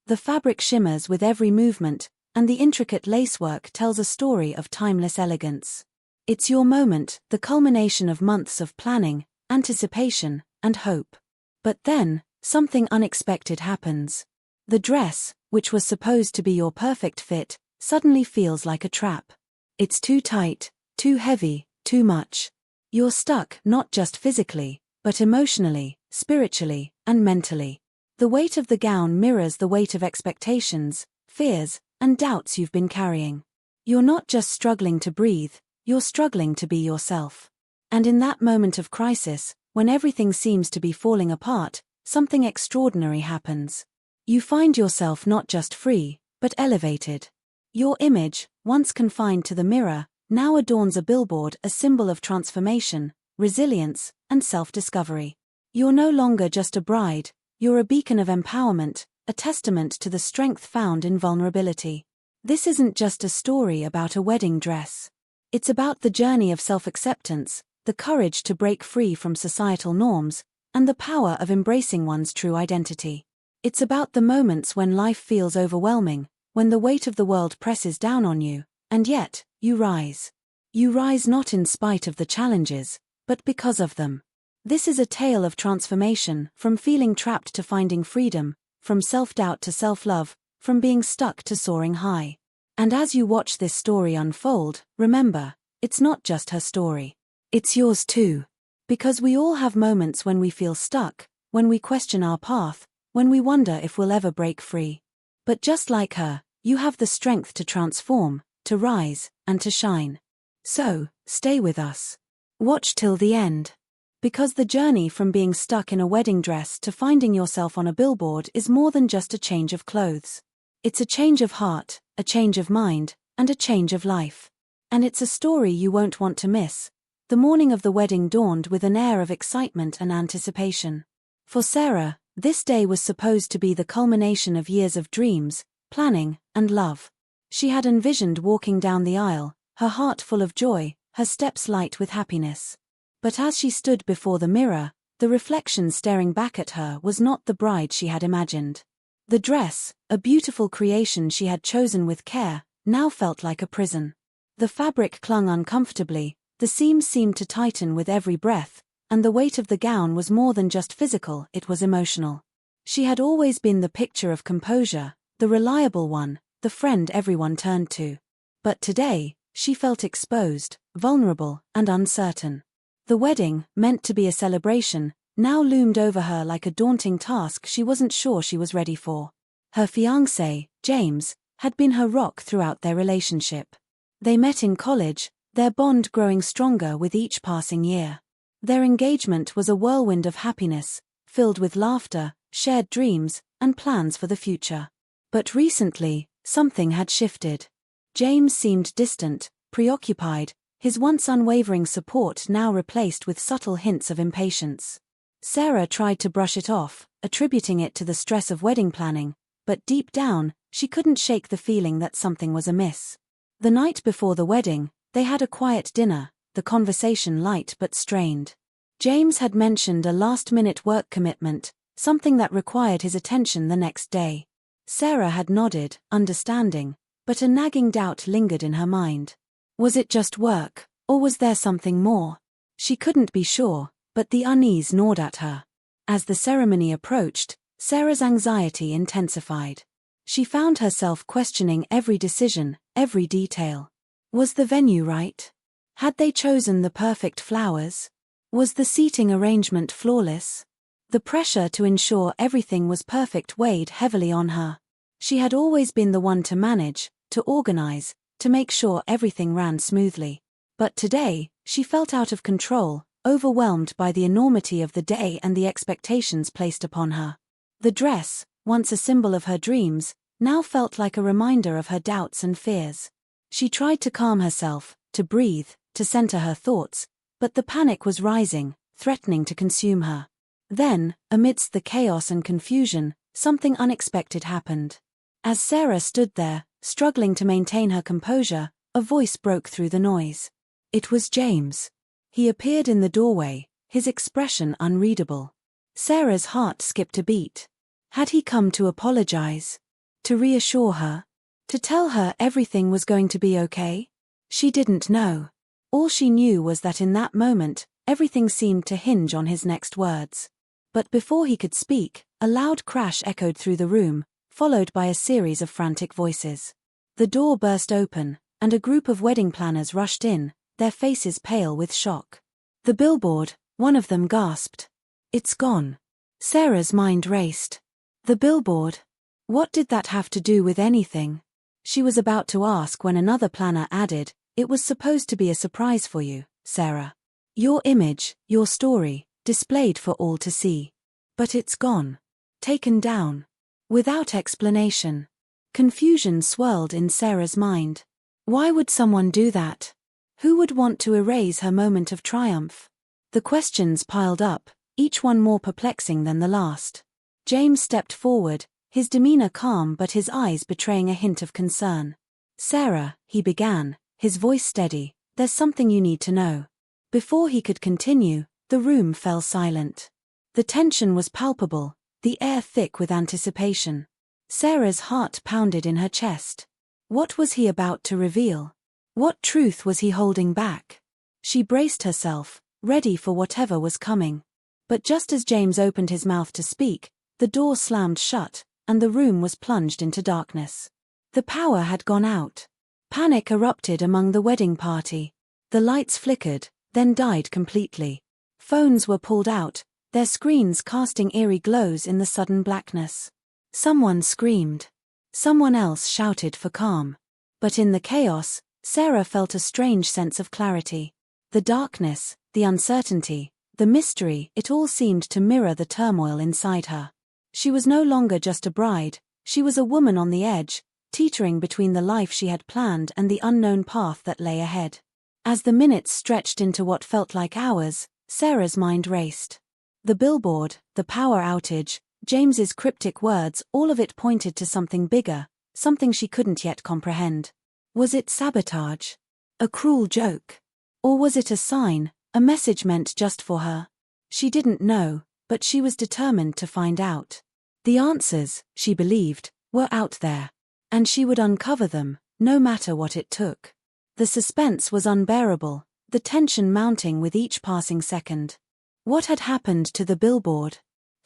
The fabric shimmers with every movement, and the intricate lacework tells a story of timeless elegance. It's your moment, the culmination of months of planning, anticipation, and hope. But then, something unexpected happens. The dress, which was supposed to be your perfect fit, suddenly feels like a trap. It's too tight, too heavy, too much. You're stuck, not just physically, but emotionally, spiritually, and mentally. The weight of the gown mirrors the weight of expectations, fears, and doubts you've been carrying. You're not just struggling to breathe, you're struggling to be yourself. And in that moment of crisis, when everything seems to be falling apart, something extraordinary happens. You find yourself not just free, but elevated. Your image, once confined to the mirror, now adorns a billboard, a symbol of transformation, resilience, and self-discovery. You're no longer just a bride, you're a beacon of empowerment, a testament to the strength found in vulnerability. This isn't just a story about a wedding dress. It's about the journey of self-acceptance, the courage to break free from societal norms, and the power of embracing one's true identity. It's about the moments when life feels overwhelming, when the weight of the world presses down on you, and yet, you rise. You rise not in spite of the challenges, but because of them. This is a tale of transformation, from feeling trapped to finding freedom, from self-doubt to self-love, from being stuck to soaring high. And as you watch this story unfold, remember, it's not just her story. It's yours too. Because we all have moments when we feel stuck, when we question our path, when we wonder if we'll ever break free. But just like her, you have the strength to transform, to rise, and to shine. So, stay with us. Watch till the end. Because the journey from being stuck in a wedding dress to finding yourself on a billboard is more than just a change of clothes. It's a change of heart, a change of mind, and a change of life. And it's a story you won't want to miss. The morning of the wedding dawned with an air of excitement and anticipation. For Sarah, this day was supposed to be the culmination of years of dreams, planning, and love. She had envisioned walking down the aisle, her heart full of joy, her steps light with happiness. But as she stood before the mirror, the reflection staring back at her was not the bride she had imagined. The dress, a beautiful creation she had chosen with care, now felt like a prison. The fabric clung uncomfortably, the seams seemed to tighten with every breath, and the weight of the gown was more than just physical, it was emotional. She had always been the picture of composure, the reliable one, the friend everyone turned to. But today, she felt exposed, vulnerable, and uncertain. The wedding, meant to be a celebration, now loomed over her like a daunting task she wasn't sure she was ready for. Her fiancé, James, had been her rock throughout their relationship. They met in college, their bond growing stronger with each passing year. Their engagement was a whirlwind of happiness, filled with laughter, shared dreams, and plans for the future. But recently, something had shifted. James seemed distant, preoccupied, his once unwavering support now replaced with subtle hints of impatience. Sarah tried to brush it off, attributing it to the stress of wedding planning, but deep down, she couldn't shake the feeling that something was amiss. The night before the wedding, they had a quiet dinner, the conversation light but strained. James had mentioned a last-minute work commitment, something that required his attention the next day. Sarah had nodded, understanding, but a nagging doubt lingered in her mind. Was it just work, or was there something more? She couldn't be sure, but the unease gnawed at her. As the ceremony approached, Sarah's anxiety intensified. She found herself questioning every decision, every detail. Was the venue right? Had they chosen the perfect flowers? Was the seating arrangement flawless? The pressure to ensure everything was perfect weighed heavily on her. She had always been the one to manage, to organize, to make sure everything ran smoothly. But today, she felt out of control, overwhelmed by the enormity of the day and the expectations placed upon her. The dress, once a symbol of her dreams, now felt like a reminder of her doubts and fears. She tried to calm herself, to breathe, to center her thoughts, but the panic was rising, threatening to consume her. Then, amidst the chaos and confusion, something unexpected happened. As Sarah stood there, struggling to maintain her composure, a voice broke through the noise. It was James. He appeared in the doorway, his expression unreadable. Sarah's heart skipped a beat. Had he come to apologize? To reassure her? To tell her everything was going to be okay? She didn't know. All she knew was that in that moment, everything seemed to hinge on his next words. But before he could speak, a loud crash echoed through the room, followed by a series of frantic voices. The door burst open, and a group of wedding planners rushed in, their faces pale with shock. "The billboard," one of them gasped. "It's gone." Sarah's mind raced. The billboard? What did that have to do with anything? She was about to ask when another planner added, "It was supposed to be a surprise for you, Sarah. Your image, your story, displayed for all to see. But it's gone. Taken down. Without explanation." Confusion swirled in Sarah's mind. Why would someone do that? Who would want to erase her moment of triumph? The questions piled up, each one more perplexing than the last. James stepped forward, his demeanor calm but his eyes betraying a hint of concern. "Sarah," he began, his voice steady, "there's something you need to know." Before he could continue, the room fell silent. The tension was palpable, the air thick with anticipation. Sarah's heart pounded in her chest. What was he about to reveal? What truth was he holding back? She braced herself, ready for whatever was coming. But just as James opened his mouth to speak, the door slammed shut, and the room was plunged into darkness. The power had gone out. Panic erupted among the wedding party. The lights flickered, then died completely. Phones were pulled out, their screens casting eerie glows in the sudden blackness. Someone screamed. Someone else shouted for calm. But in the chaos, Sarah felt a strange sense of clarity. The darkness, the uncertainty, the mystery, it all seemed to mirror the turmoil inside her. She was no longer just a bride, she was a woman on the edge, teetering between the life she had planned and the unknown path that lay ahead. As the minutes stretched into what felt like hours, Sarah's mind raced. The billboard, the power outage, James's cryptic words, all of it pointed to something bigger, something she couldn't yet comprehend. Was it sabotage? A cruel joke? Or was it a sign, a message meant just for her? She didn't know, but she was determined to find out. The answers, she believed, were out there. And she would uncover them, no matter what it took. The suspense was unbearable, the tension mounting with each passing second. What had happened to the billboard?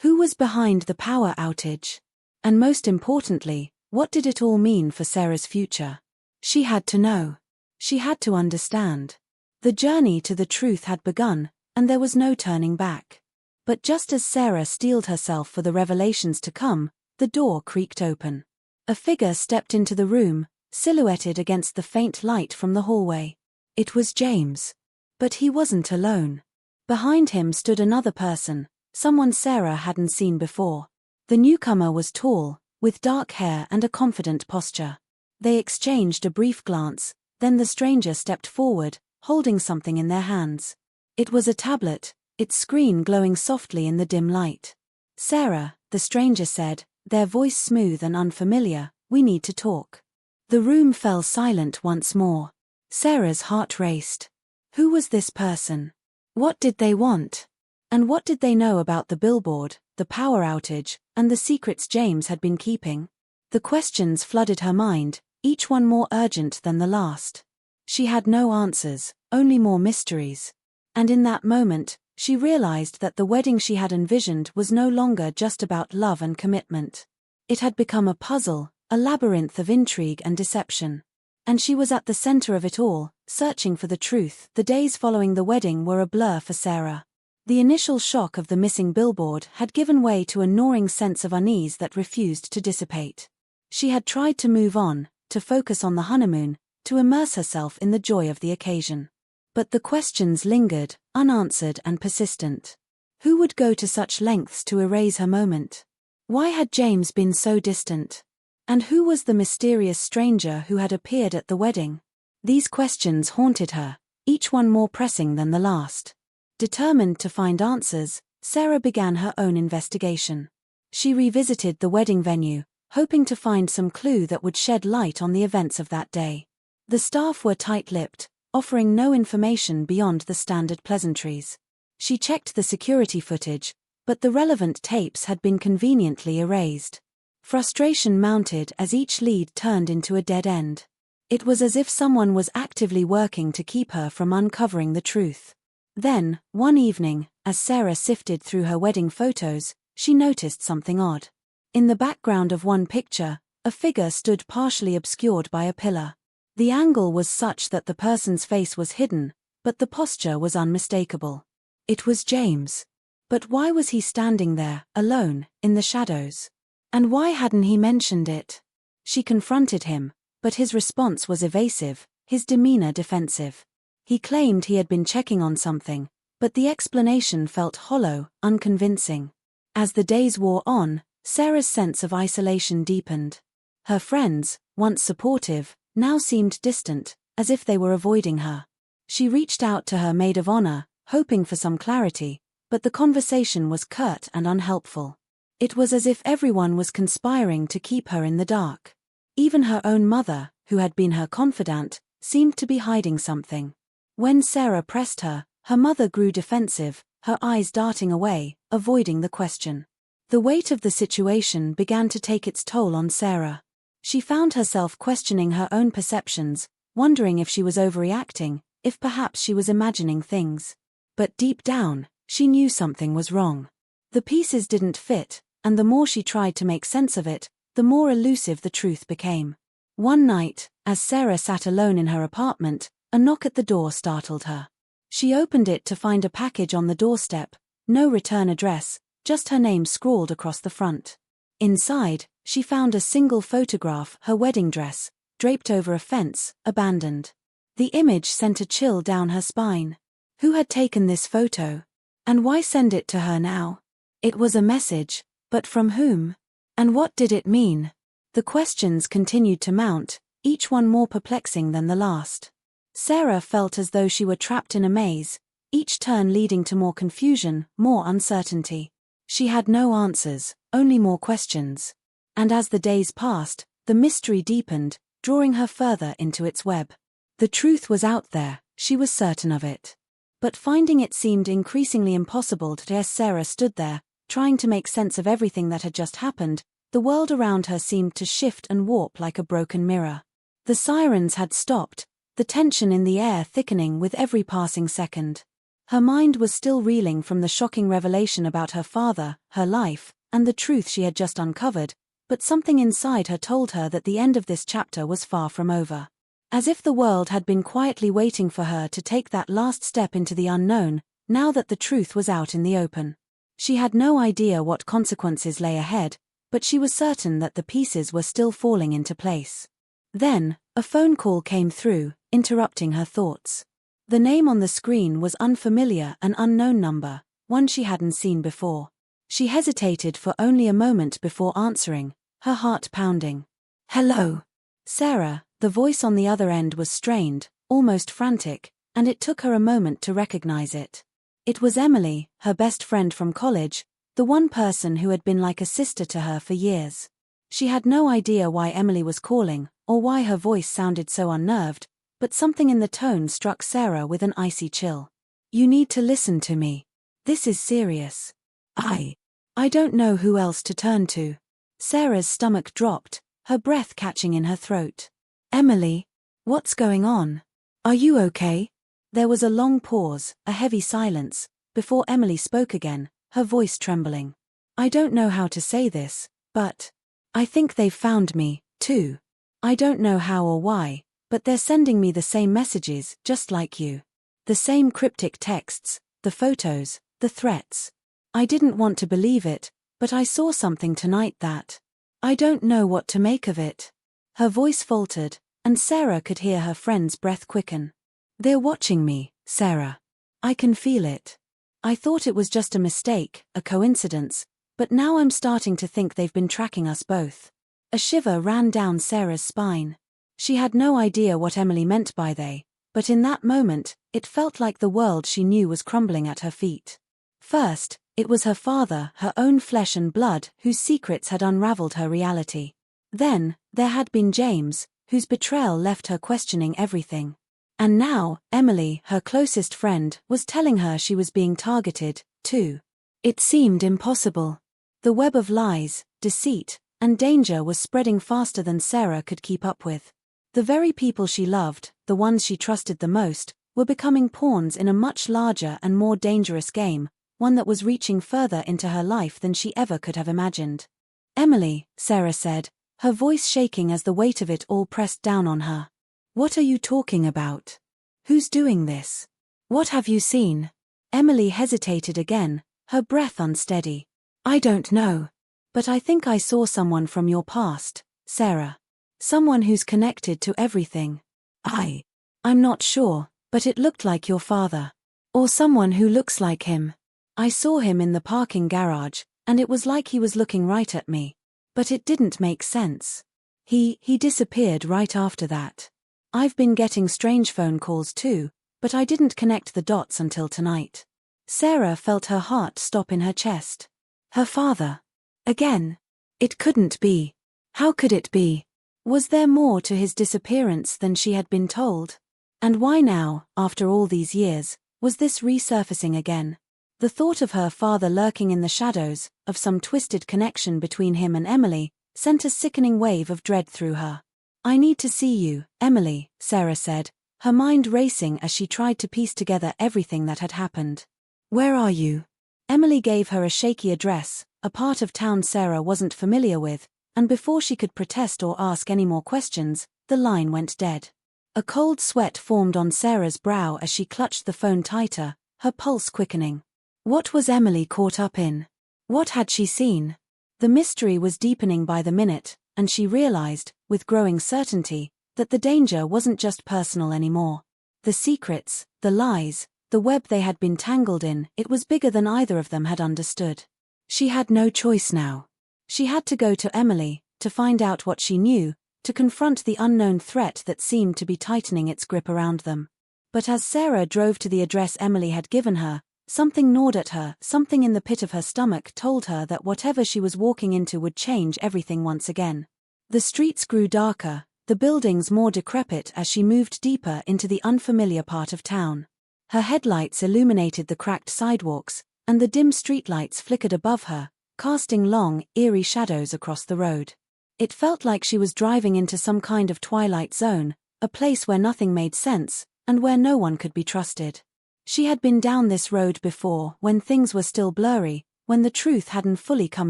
Who was behind the power outage? And most importantly, what did it all mean for Sarah's future? She had to know. She had to understand. The journey to the truth had begun, and there was no turning back. But just as Sarah steeled herself for the revelations to come, the door creaked open. A figure stepped into the room, silhouetted against the faint light from the hallway. It was James. But he wasn't alone. Behind him stood another person, someone Sarah hadn't seen before. The newcomer was tall, with dark hair and a confident posture. They exchanged a brief glance, then the stranger stepped forward, holding something in their hands. It was a tablet, its screen glowing softly in the dim light. "Sarah," the stranger said, their voice smooth and unfamiliar, "we need to talk." The room fell silent once more. Sarah's heart raced. Who was this person? What did they want? And what did they know about the billboard, the power outage, and the secrets James had been keeping? The questions flooded her mind, each one more urgent than the last. She had no answers, only more mysteries. And in that moment, she realized that the wedding she had envisioned was no longer just about love and commitment. It had become a puzzle, a labyrinth of intrigue and deception. And she was at the center of it all, searching for the truth. The days following the wedding were a blur for Sarah. The initial shock of the missing billboard had given way to a gnawing sense of unease that refused to dissipate. She had tried to move on, to focus on the honeymoon, to immerse herself in the joy of the occasion. But the questions lingered, unanswered and persistent. Who would go to such lengths to erase her moment? Why had James been so distant? And who was the mysterious stranger who had appeared at the wedding? These questions haunted her, each one more pressing than the last. Determined to find answers, Sarah began her own investigation. She revisited the wedding venue, hoping to find some clue that would shed light on the events of that day. The staff were tight-lipped, offering no information beyond the standard pleasantries. She checked the security footage, but the relevant tapes had been conveniently erased. Frustration mounted as each lead turned into a dead end. It was as if someone was actively working to keep her from uncovering the truth. Then, one evening, as Sarah sifted through her wedding photos, she noticed something odd. In the background of one picture, a figure stood partially obscured by a pillar. The angle was such that the person's face was hidden, but the posture was unmistakable. It was James. But why was he standing there, alone, in the shadows? And why hadn't he mentioned it? She confronted him, but his response was evasive, his demeanor defensive. He claimed he had been checking on something, but the explanation felt hollow, unconvincing. As the days wore on, Sarah's sense of isolation deepened. Her friends, once supportive, now seemed distant, as if they were avoiding her. She reached out to her maid of honor, hoping for some clarity, but the conversation was curt and unhelpful. It was as if everyone was conspiring to keep her in the dark. Even her own mother, who had been her confidant, seemed to be hiding something. When Sarah pressed her, her mother grew defensive, her eyes darting away, avoiding the question. The weight of the situation began to take its toll on Sarah. She found herself questioning her own perceptions, wondering if she was overreacting, if perhaps she was imagining things. But deep down, she knew something was wrong. The pieces didn't fit, and the more she tried to make sense of it, the more elusive the truth became. One night, as Sarah sat alone in her apartment, a knock at the door startled her. She opened it to find a package on the doorstep, no return address, just her name scrawled across the front. Inside, she found a single photograph, her wedding dress, draped over a fence, abandoned. The image sent a chill down her spine. Who had taken this photo? And why send it to her now? It was a message, but from whom? And what did it mean? The questions continued to mount, each one more perplexing than the last. Sarah felt as though she were trapped in a maze, each turn leading to more confusion, more uncertainty. She had no answers, only more questions. And as the days passed, the mystery deepened, drawing her further into its web. The truth was out there, she was certain of it. But finding it seemed increasingly impossible as Sarah stood there, trying to make sense of everything that had just happened. The world around her seemed to shift and warp like a broken mirror. The sirens had stopped, the tension in the air thickening with every passing second. Her mind was still reeling from the shocking revelation about her father, her life, and the truth she had just uncovered, but something inside her told her that the end of this chapter was far from over. As if the world had been quietly waiting for her to take that last step into the unknown, now that the truth was out in the open. She had no idea what consequences lay ahead, but she was certain that the pieces were still falling into place. Then, a phone call came through, interrupting her thoughts. The name on the screen was unfamiliar, an unknown number, one she hadn't seen before. She hesitated for only a moment before answering, her heart pounding. "Hello." Sarah, the voice on the other end was strained, almost frantic, and it took her a moment to recognize it. It was Emily, her best friend from college, the one person who had been like a sister to her for years. She had no idea why Emily was calling, or why her voice sounded so unnerved, but something in the tone struck Sarah with an icy chill. "You need to listen to me. This is serious. I don't know who else to turn to." Sarah's stomach dropped, her breath catching in her throat. "Emily, what's going on? Are you okay?" There was a long pause, a heavy silence, before Emily spoke again, her voice trembling. "I don't know how to say this, but I think they've found me, too. I don't know how or why, but they're sending me the same messages, just like you. The same cryptic texts, the photos, the threats. I didn't want to believe it, but I saw something tonight that I don't know what to make of it." Her voice faltered, and Sarah could hear her friend's breath quicken. "They're watching me, Sarah. I can feel it. I thought it was just a mistake, a coincidence, but now I'm starting to think they've been tracking us both." A shiver ran down Sarah's spine. She had no idea what Emily meant by they, but in that moment, it felt like the world she knew was crumbling at her feet. First, it was her father, her own flesh and blood, whose secrets had unraveled her reality. Then, there had been James, whose betrayal left her questioning everything. And now, Emily, her closest friend, was telling her she was being targeted, too. It seemed impossible. The web of lies, deceit, and danger was spreading faster than Sarah could keep up with. The very people she loved, the ones she trusted the most, were becoming pawns in a much larger and more dangerous game, one that was reaching further into her life than she ever could have imagined. "Emily," Sarah said, her voice shaking as the weight of it all pressed down on her. "What are you talking about? Who's doing this? What have you seen?" Emily hesitated again, her breath unsteady. "I don't know. But I think I saw someone from your past, Sarah. Someone who's connected to everything. I'm not sure, but it looked like your father. Or someone who looks like him. I saw him in the parking garage, and it was like he was looking right at me. But it didn't make sense. He disappeared right after that. I've been getting strange phone calls too, but I didn't connect the dots until tonight." Sarah felt her heart stop in her chest. Her father. Again. It couldn't be. How could it be? Was there more to his disappearance than she had been told? And why now, after all these years, was this resurfacing again? The thought of her father lurking in the shadows, of some twisted connection between him and Emily, sent a sickening wave of dread through her. "I need to see you, Emily," Sarah said, her mind racing as she tried to piece together everything that had happened. "Where are you?" Emily gave her a shaky address, a part of town Sarah wasn't familiar with, and before she could protest or ask any more questions, the line went dead. A cold sweat formed on Sarah's brow as she clutched the phone tighter, her pulse quickening. What was Emily caught up in? What had she seen? The mystery was deepening by the minute, and she realized, with growing certainty, that the danger wasn't just personal anymore. The secrets, the lies, the web they had been tangled in, it was bigger than either of them had understood. She had no choice now. She had to go to Emily, to find out what she knew, to confront the unknown threat that seemed to be tightening its grip around them. But as Sarah drove to the address Emily had given her, something gnawed at her, something in the pit of her stomach told her that whatever she was walking into would change everything once again. The streets grew darker, the buildings more decrepit as she moved deeper into the unfamiliar part of town. Her headlights illuminated the cracked sidewalks, and the dim streetlights flickered above her, casting long, eerie shadows across the road. It felt like she was driving into some kind of twilight zone, a place where nothing made sense, and where no one could be trusted. She had been down this road before, when things were still blurry, when the truth hadn't fully come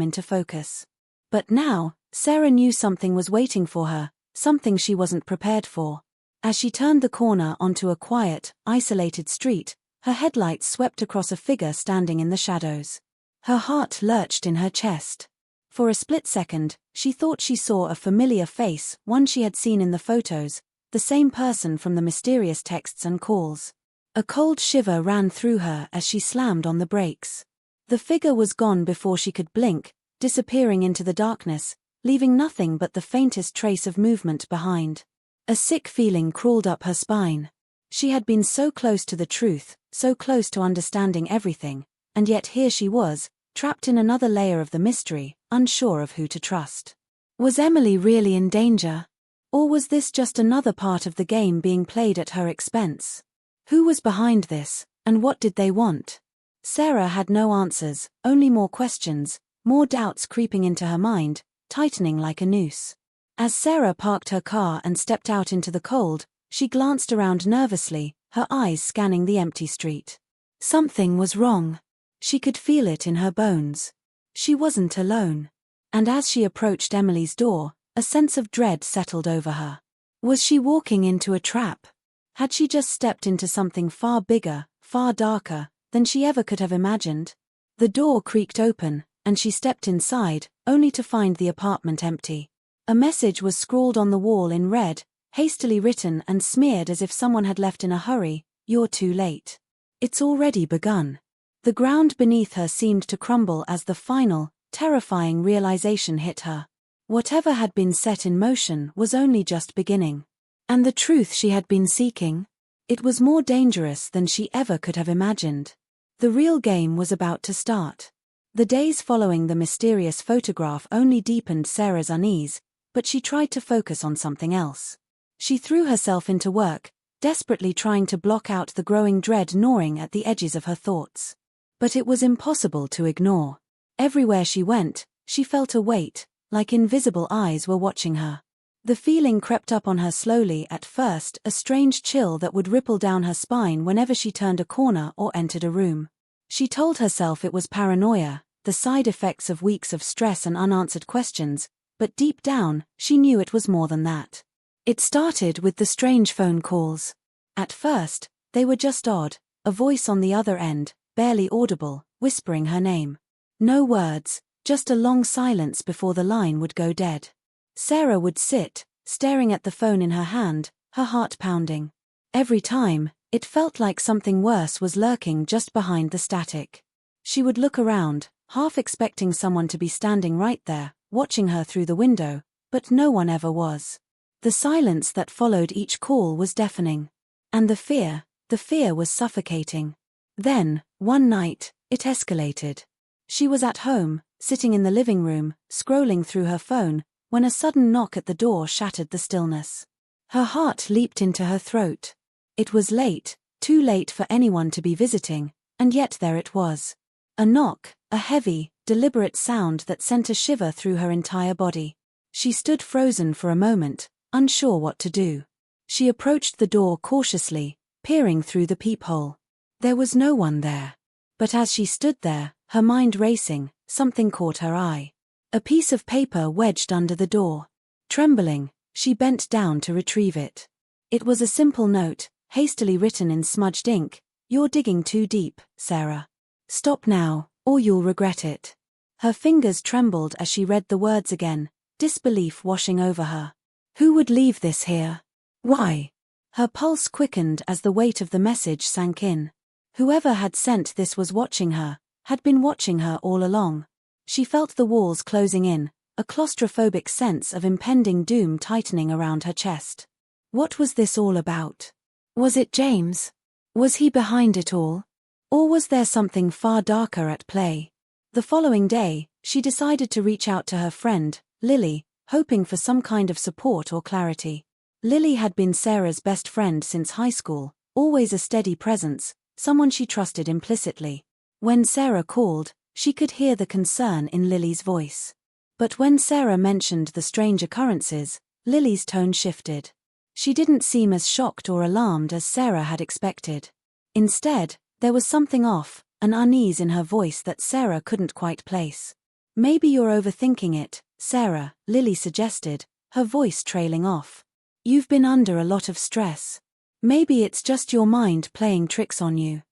into focus. But now, Sarah knew something was waiting for her, something she wasn't prepared for. As she turned the corner onto a quiet, isolated street, her headlights swept across a figure standing in the shadows. Her heart lurched in her chest. For a split second, she thought she saw a familiar face, one she had seen in the photos, the same person from the mysterious texts and calls. A cold shiver ran through her as she slammed on the brakes. The figure was gone before she could blink, disappearing into the darkness, leaving nothing but the faintest trace of movement behind. A sick feeling crawled up her spine. She had been so close to the truth, so close to understanding everything, and yet here she was, trapped in another layer of the mystery, unsure of who to trust. Was Emily really in danger? Or was this just another part of the game being played at her expense? Who was behind this, and what did they want? Sarah had no answers, only more questions, more doubts creeping into her mind, tightening like a noose. As Sarah parked her car and stepped out into the cold, she glanced around nervously, her eyes scanning the empty street. Something was wrong. She could feel it in her bones. She wasn't alone. And as she approached Emily's door, a sense of dread settled over her. Was she walking into a trap? Had she just stepped into something far bigger, far darker, than she ever could have imagined? The door creaked open, and she stepped inside, only to find the apartment empty. A message was scrawled on the wall in red, hastily written and smeared as if someone had left in a hurry, "You're too late. It's already begun." The ground beneath her seemed to crumble as the final, terrifying realization hit her. Whatever had been set in motion was only just beginning. And the truth she had been seeking? It was more dangerous than she ever could have imagined. The real game was about to start. The days following the mysterious photograph only deepened Sarah's unease, but she tried to focus on something else. She threw herself into work, desperately trying to block out the growing dread gnawing at the edges of her thoughts. But it was impossible to ignore. Everywhere she went, she felt a weight, like invisible eyes were watching her. The feeling crept up on her slowly at first, a strange chill that would ripple down her spine whenever she turned a corner or entered a room. She told herself it was paranoia, the side effects of weeks of stress and unanswered questions, but deep down, she knew it was more than that. It started with the strange phone calls. At first, they were just odd, a voice on the other end, barely audible, whispering her name. No words, just a long silence before the line would go dead. Sarah would sit, staring at the phone in her hand, her heart pounding. Every time, it felt like something worse was lurking just behind the static. She would look around, half expecting someone to be standing right there, watching her through the window, but no one ever was. The silence that followed each call was deafening. And the fear was suffocating. Then, one night, it escalated. She was at home, sitting in the living room, scrolling through her phone, when a sudden knock at the door shattered the stillness. Her heart leaped into her throat. It was late, too late for anyone to be visiting, and yet there it was. A knock, a heavy, deliberate sound that sent a shiver through her entire body. She stood frozen for a moment, unsure what to do. She approached the door cautiously, peering through the peephole. There was no one there. But as she stood there, her mind racing, something caught her eye. A piece of paper wedged under the door. Trembling, she bent down to retrieve it. It was a simple note, hastily written in smudged ink. "You're digging too deep, Sarah. Stop now, or you'll regret it." Her fingers trembled as she read the words again, disbelief washing over her. Who would leave this here? Why? Her pulse quickened as the weight of the message sank in. Whoever had sent this was watching her, had been watching her all along. She felt the walls closing in, a claustrophobic sense of impending doom tightening around her chest. What was this all about? Was it James? Was he behind it all? Or was there something far darker at play? The following day, she decided to reach out to her friend, Lily, hoping for some kind of support or clarity. Lily had been Sarah's best friend since high school, always a steady presence, someone she trusted implicitly. When Sarah called, she could hear the concern in Lily's voice. But when Sarah mentioned the strange occurrences, Lily's tone shifted. She didn't seem as shocked or alarmed as Sarah had expected. Instead, there was something off, an unease in her voice that Sarah couldn't quite place. "Maybe you're overthinking it, Sarah," Lily suggested, her voice trailing off. "You've been under a lot of stress. Maybe it's just your mind playing tricks on you."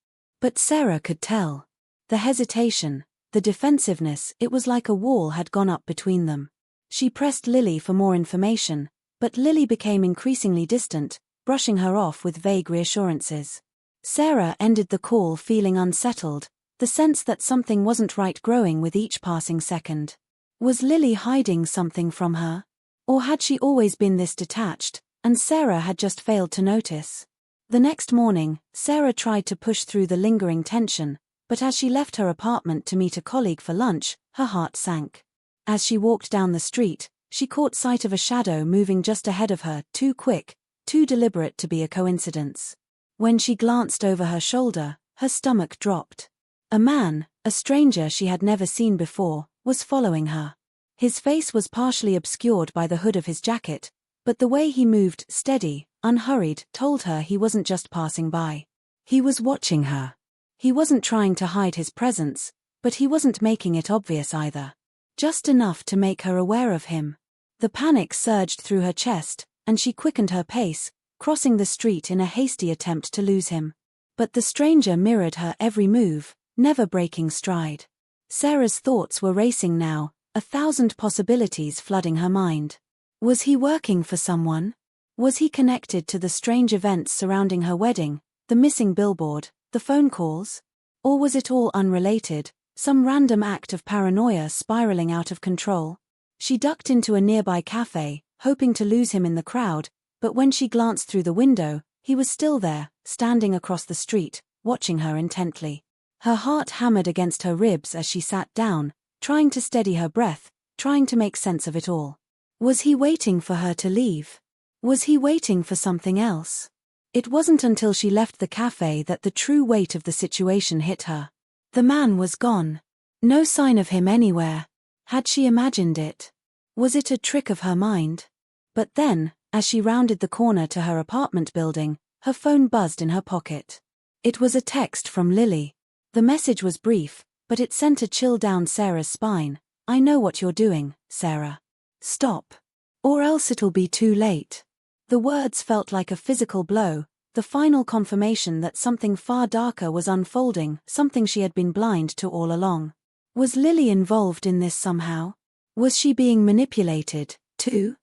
But Sarah could tell. The hesitation, the defensiveness, it was like a wall had gone up between them. She pressed Lily for more information, but Lily became increasingly distant, brushing her off with vague reassurances. Sarah ended the call feeling unsettled, the sense that something wasn't right growing with each passing second. Was Lily hiding something from her? Or had she always been this detached, and Sarah had just failed to notice? The next morning, Sarah tried to push through the lingering tension, but as she left her apartment to meet a colleague for lunch, her heart sank. As she walked down the street, she caught sight of a shadow moving just ahead of her, too quick, too deliberate to be a coincidence. When she glanced over her shoulder, her stomach dropped. A man, a stranger she had never seen before, was following her. His face was partially obscured by the hood of his jacket, but the way he moved, steady, unhurried, told her he wasn't just passing by. He was watching her. He wasn't trying to hide his presence, but he wasn't making it obvious either. Just enough to make her aware of him. The panic surged through her chest, and she quickened her pace, crossing the street in a hasty attempt to lose him. But the stranger mirrored her every move, never breaking stride. Sarah's thoughts were racing now, 1,000 possibilities flooding her mind. Was he working for someone? Was he connected to the strange events surrounding her wedding, the missing billboard, the phone calls? Or was it all unrelated, some random act of paranoia spiraling out of control? She ducked into a nearby cafe, hoping to lose him in the crowd, but when she glanced through the window, he was still there, standing across the street, watching her intently. Her heart hammered against her ribs as she sat down, trying to steady her breath, trying to make sense of it all. Was he waiting for her to leave? Was he waiting for something else? It wasn't until she left the cafe that the true weight of the situation hit her. The man was gone. No sign of him anywhere. Had she imagined it? Was it a trick of her mind? But then, as she rounded the corner to her apartment building, her phone buzzed in her pocket. It was a text from Lily. The message was brief, but it sent a chill down Sarah's spine. "I know what you're doing, Sarah. Stop. Or else it'll be too late." The words felt like a physical blow, the final confirmation that something far darker was unfolding, something she had been blind to all along. Was Lily involved in this somehow? Was she being manipulated, too?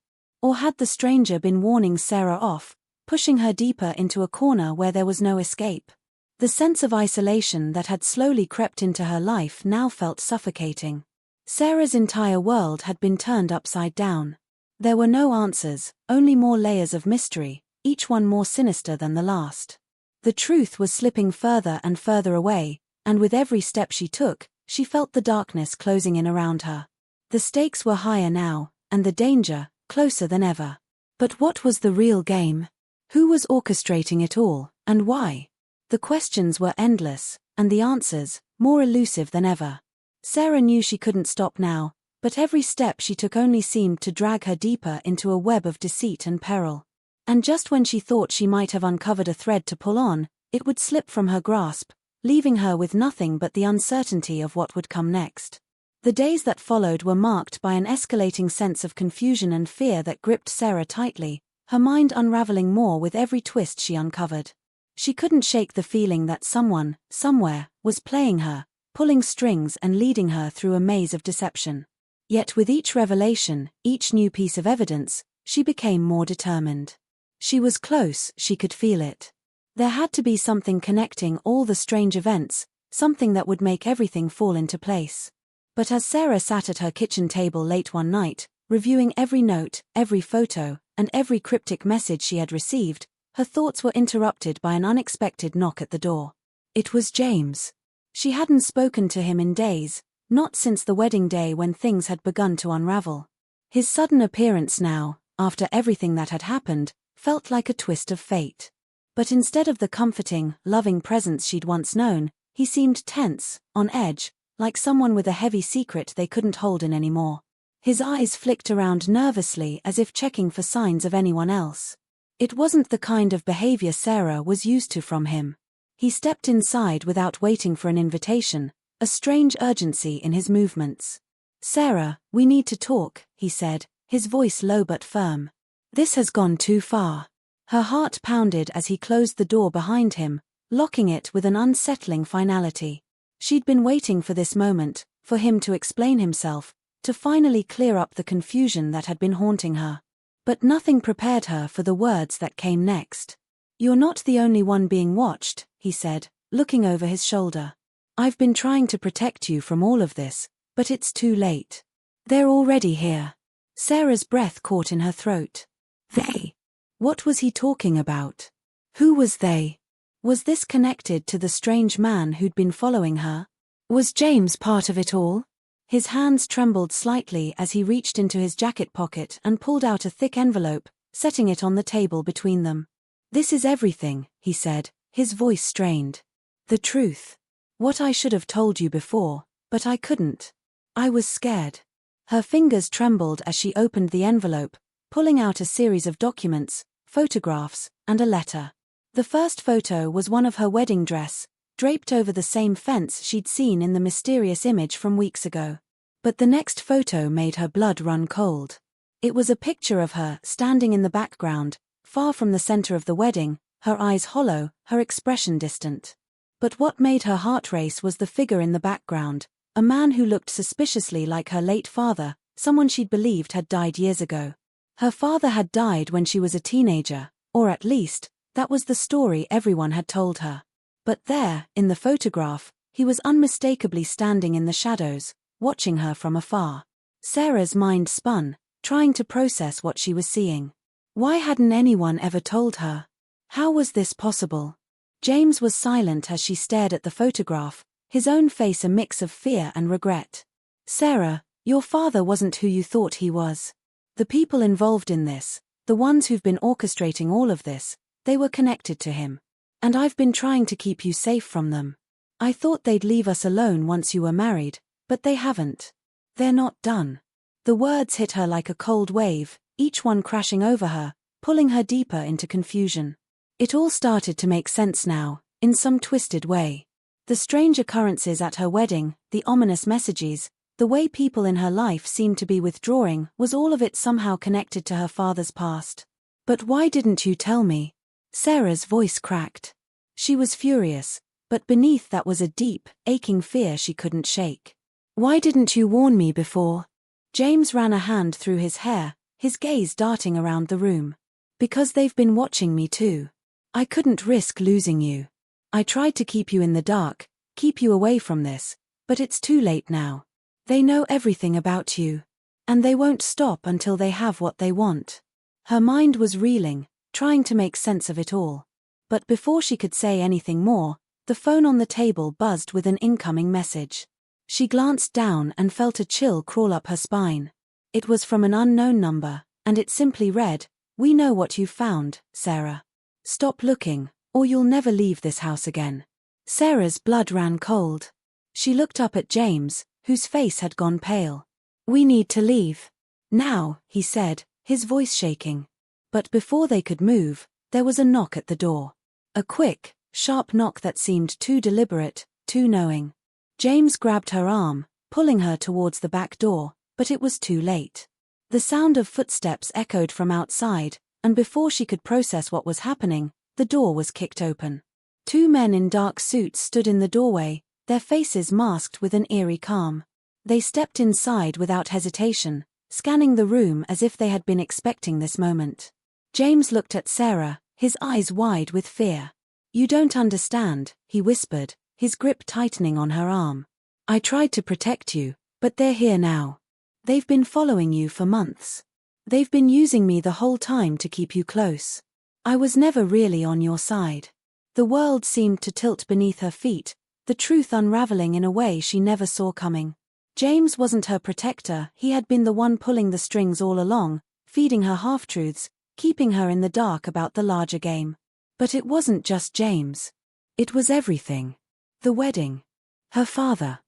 Or had the stranger been warning Sarah off, pushing her deeper into a corner where there was no escape? The sense of isolation that had slowly crept into her life now felt suffocating. Sarah's entire world had been turned upside down. There were no answers, only more layers of mystery, each one more sinister than the last. The truth was slipping further and further away, and with every step she took, she felt the darkness closing in around her. The stakes were higher now, and the danger, closer than ever. But what was the real game? Who was orchestrating it all, and why? The questions were endless, and the answers, more elusive than ever. Sarah knew she couldn't stop now, but every step she took only seemed to drag her deeper into a web of deceit and peril. And just when she thought she might have uncovered a thread to pull on, it would slip from her grasp, leaving her with nothing but the uncertainty of what would come next. The days that followed were marked by an escalating sense of confusion and fear that gripped Sarah tightly, her mind unraveling more with every twist she uncovered. She couldn't shake the feeling that someone, somewhere, was playing her, pulling strings and leading her through a maze of deception. Yet with each revelation, each new piece of evidence, she became more determined. She was close, she could feel it. There had to be something connecting all the strange events, something that would make everything fall into place. But as Sarah sat at her kitchen table late one night, reviewing every note, every photo, and every cryptic message she had received, her thoughts were interrupted by an unexpected knock at the door. It was James. She hadn't spoken to him in days, not since the wedding day when things had begun to unravel. His sudden appearance now, after everything that had happened, felt like a twist of fate. But instead of the comforting, loving presence she'd once known, he seemed tense, on edge, like someone with a heavy secret they couldn't hold in anymore. His eyes flicked around nervously as if checking for signs of anyone else. It wasn't the kind of behavior Sarah was used to from him. He stepped inside without waiting for an invitation, a strange urgency in his movements. "Sarah, we need to talk," he said, his voice low but firm. "This has gone too far." Her heart pounded as he closed the door behind him, locking it with an unsettling finality. She'd been waiting for this moment, for him to explain himself, to finally clear up the confusion that had been haunting her. But nothing prepared her for the words that came next. "You're not the only one being watched," he said, looking over his shoulder. "I've been trying to protect you from all of this, but it's too late. They're already here." Sarah's breath caught in her throat. They? What was he talking about? Who was they? Was this connected to the strange man who'd been following her? Was James part of it all? His hands trembled slightly as he reached into his jacket pocket and pulled out a thick envelope, setting it on the table between them. "This is everything," he said, his voice strained. "The truth. What I should have told you before, but I couldn't. I was scared." Her fingers trembled as she opened the envelope, pulling out a series of documents, photographs, and a letter. The first photo was one of her wedding dress, draped over the same fence she'd seen in the mysterious image from weeks ago. But the next photo made her blood run cold. It was a picture of her standing in the background, far from the center of the wedding, her eyes hollow, her expression distant. But what made her heart race was the figure in the background, a man who looked suspiciously like her late father, someone she'd believed had died years ago. Her father had died when she was a teenager, or at least, that was the story everyone had told her. But there, in the photograph, he was unmistakably standing in the shadows, watching her from afar. Sarah's mind spun, trying to process what she was seeing. Why hadn't anyone ever told her? How was this possible? James was silent as she stared at the photograph, his own face a mix of fear and regret. "Sarah, your father wasn't who you thought he was. The people involved in this, the ones who've been orchestrating all of this, they were connected to him. And I've been trying to keep you safe from them. I thought they'd leave us alone once you were married, but they haven't. They're not done. The words hit her like a cold wave, each one crashing over her, pulling her deeper into confusion. It all started to make sense now, in some twisted way. The strange occurrences at her wedding, the ominous messages, the way people in her life seemed to be withdrawing, was all of it somehow connected to her father's past. "But why didn't you tell me?" Sarah's voice cracked. She was furious, but beneath that was a deep, aching fear she couldn't shake. "Why didn't you warn me before?" James ran a hand through his hair, his gaze darting around the room. "Because they've been watching me too. I couldn't risk losing you. I tried to keep you in the dark, keep you away from this, but it's too late now. They know everything about you. And they won't stop until they have what they want." Her mind was reeling, trying to make sense of it all. But before she could say anything more, the phone on the table buzzed with an incoming message. She glanced down and felt a chill crawl up her spine. It was from an unknown number, and it simply read, "We know what you've found, Sarah. Stop looking, or you'll never leave this house again." Sarah's blood ran cold. She looked up at James, whose face had gone pale. "We need to leave. Now," he said, his voice shaking. But before they could move, there was a knock at the door. A quick, sharp knock that seemed too deliberate, too knowing. James grabbed her arm, pulling her towards the back door, but it was too late. The sound of footsteps echoed from outside, and before she could process what was happening, the door was kicked open. Two men in dark suits stood in the doorway, their faces masked with an eerie calm. They stepped inside without hesitation, scanning the room as if they had been expecting this moment. James looked at Sarah, his eyes wide with fear. "You don't understand," he whispered, his grip tightening on her arm. "I tried to protect you, but they're here now. They've been following you for months. They've been using me the whole time to keep you close. I was never really on your side." The world seemed to tilt beneath her feet, the truth unraveling in a way she never saw coming. James wasn't her protector, he had been the one pulling the strings all along, feeding her half-truths, keeping her in the dark about the larger game. But it wasn't just James. It was everything. The wedding. Her father.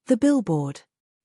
The billboard.